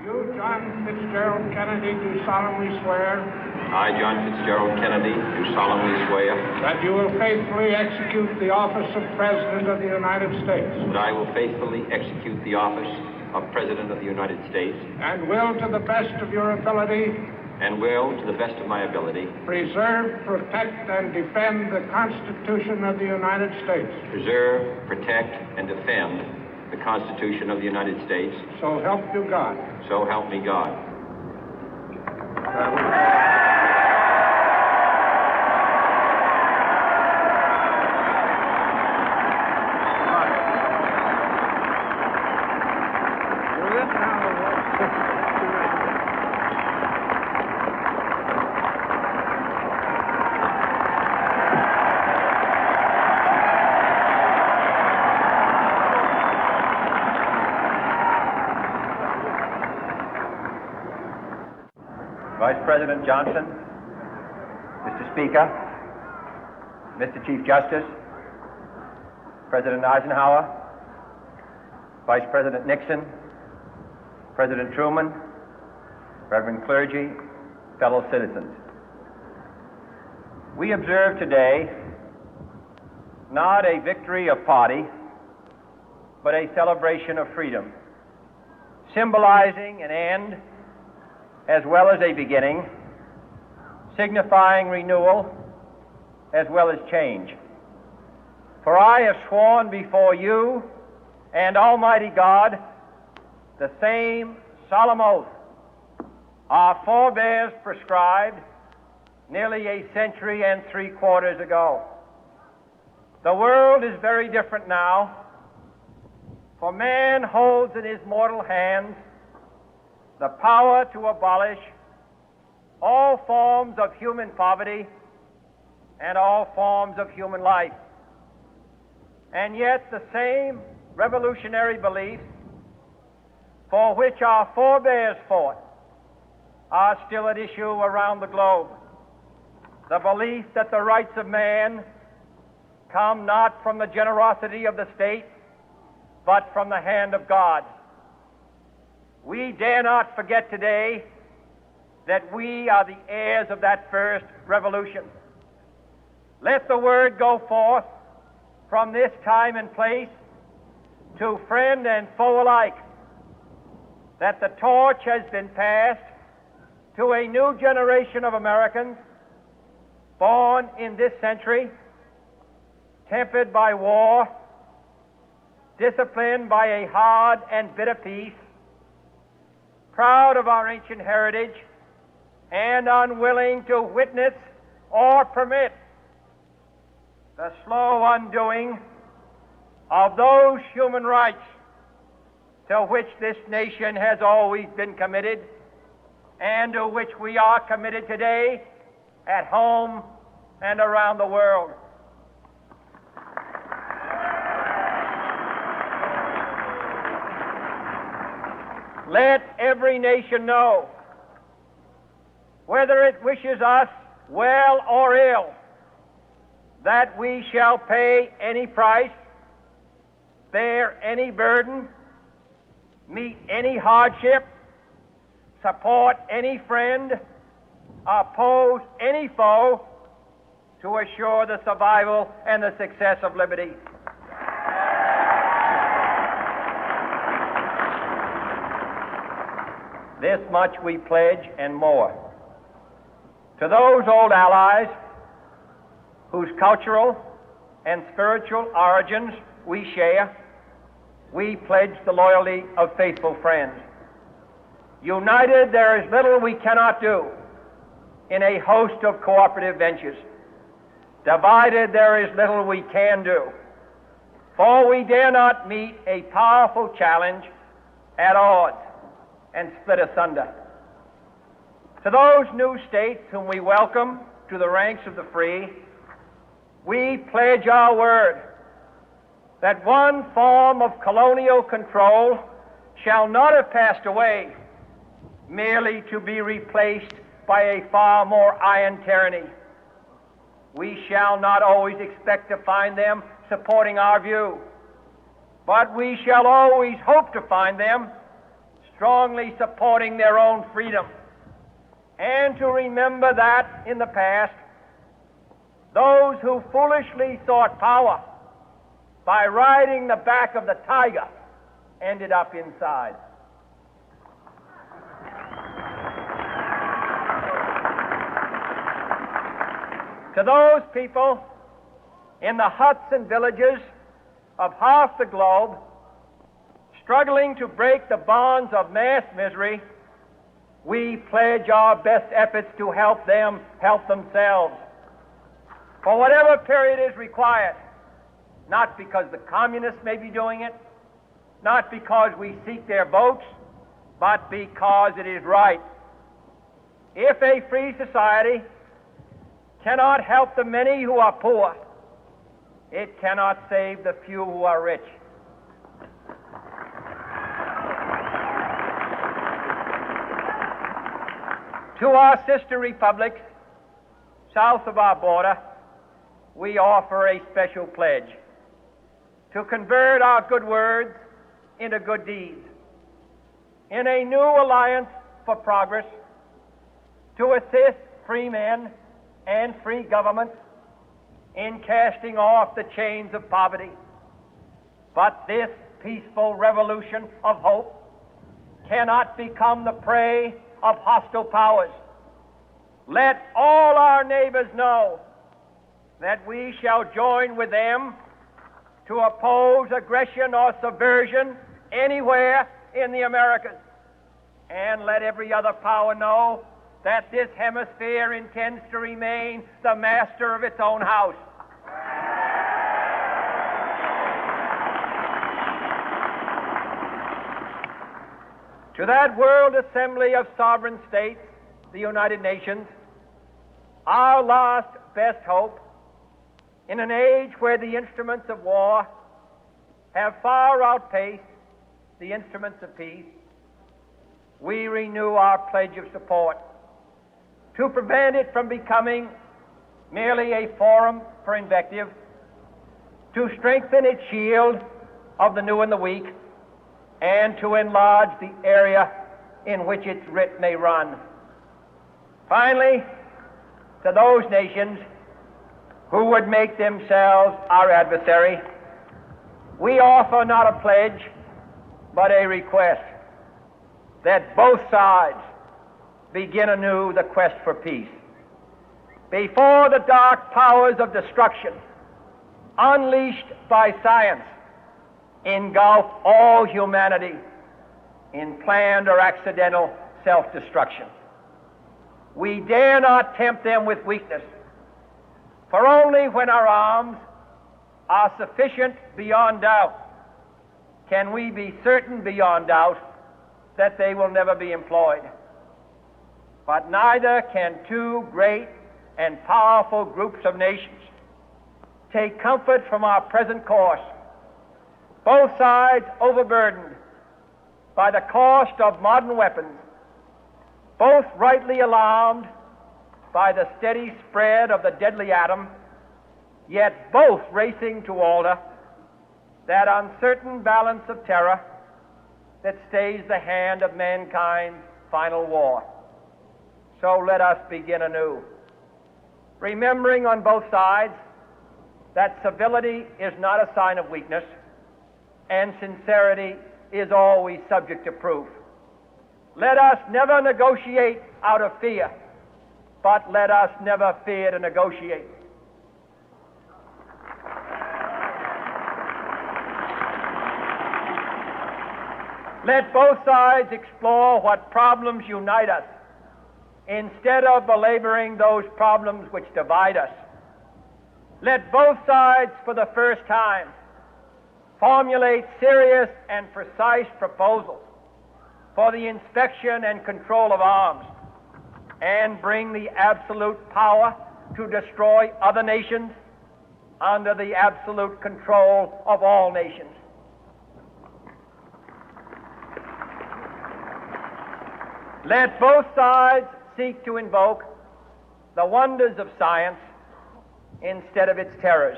You, John Fitzgerald Kennedy, do solemnly swear. I, John Fitzgerald Kennedy, do solemnly swear. That you will faithfully execute the office of President of the United States. That I will faithfully execute the office of President of the United States. And will, to the best of your ability. And will, to the best of my ability. Preserve, protect, and defend the Constitution of the United States. Preserve, protect, and defend the Constitution of the United States. So help you God. So help me God. Vice President Johnson, Mr. Speaker, Mr. Chief Justice, President Eisenhower, Vice President Nixon, President Truman, Reverend clergy, fellow citizens. We observe today not a victory of party, but a celebration of freedom, symbolizing an end as well as a beginning, signifying renewal as well as change. For I have sworn before you and Almighty God the same solemn oath our forebears prescribed nearly a century and 3/4 ago. The world is very different now, for man holds in his mortal hands the power to abolish all forms of human poverty and all forms of human life. And yet the same revolutionary beliefs for which our forebears fought are still at issue around the globe. The belief that the rights of man come not from the generosity of the state, but from the hand of God. We dare not forget today that we are the heirs of that first revolution. Let the word go forth from this time and place to friend and foe alike that the torch has been passed to a new generation of Americans born in this century, tempered by war, disciplined by a hard and bitter peace, proud of our ancient heritage, and unwilling to witness or permit the slow undoing of those human rights to which this nation has always been committed and to which we are committed today at home and around the world. Let every nation know, whether it wishes us well or ill, that we shall pay any price, bear any burden, meet any hardship, support any friend, oppose any foe to assure the survival and the success of liberty. This much we pledge and more. To those old allies whose cultural and spiritual origins we share, we pledge the loyalty of faithful friends. United, there is little we cannot do in a host of cooperative ventures. Divided, there is little we can do, for we dare not meet a powerful challenge at odds and split asunder. To those new states whom we welcome to the ranks of the free, we pledge our word that one form of colonial control shall not have passed away, merely to be replaced by a far more iron tyranny. We shall not always expect to find them supporting our view, but we shall always hope to find them strongly supporting their own freedom, and to remember that in the past, those who foolishly sought power by riding the back of the tiger ended up inside. To those people in the huts and villages of half the globe struggling to break the bonds of mass misery, we pledge our best efforts to help them help themselves for whatever period is required, not because the communists may be doing it, not because we seek their votes, but because it is right. If a free society cannot help the many who are poor, it cannot save the few who are rich. To our sister republics south of our border, we offer a special pledge to convert our good words into good deeds, in a new alliance for progress, to assist free men and free governments in casting off the chains of poverty. But this peaceful revolution of hope cannot become the prey of hostile powers. Let all our neighbors know that we shall join with them to oppose aggression or subversion anywhere in the Americas. And let every other power know that this hemisphere intends to remain the master of its own house. To that World Assembly of Sovereign States, the United Nations, our last best hope, in an age where the instruments of war have far outpaced the instruments of peace, we renew our pledge of support to prevent it from becoming merely a forum for invective, to strengthen its shield of the new and the weak, and to enlarge the area in which its writ may run. Finally, to those nations who would make themselves our adversary, we offer not a pledge, but a request that both sides begin anew the quest for peace. Before the dark powers of destruction, unleashed by science, engulf all humanity in planned or accidental self-destruction, we dare not tempt them with weakness, for only when our arms are sufficient beyond doubt can we be certain beyond doubt that they will never be employed. But neither can two great and powerful groups of nations take comfort from our present course, both sides overburdened by the cost of modern weapons, both rightly alarmed by the steady spread of the deadly atom, yet both racing to alter that uncertain balance of terror that stays the hand of mankind's final war. So let us begin anew, remembering on both sides that civility is not a sign of weakness, and sincerity is always subject to proof. Let us never negotiate out of fear, but let us never fear to negotiate. Let both sides explore what problems unite us, instead of belaboring those problems which divide us. Let both sides, for the first time, formulate serious and precise proposals for the inspection and control of arms, and bring the absolute power to destroy other nations under the absolute control of all nations. Let both sides seek to invoke the wonders of science instead of its terrors.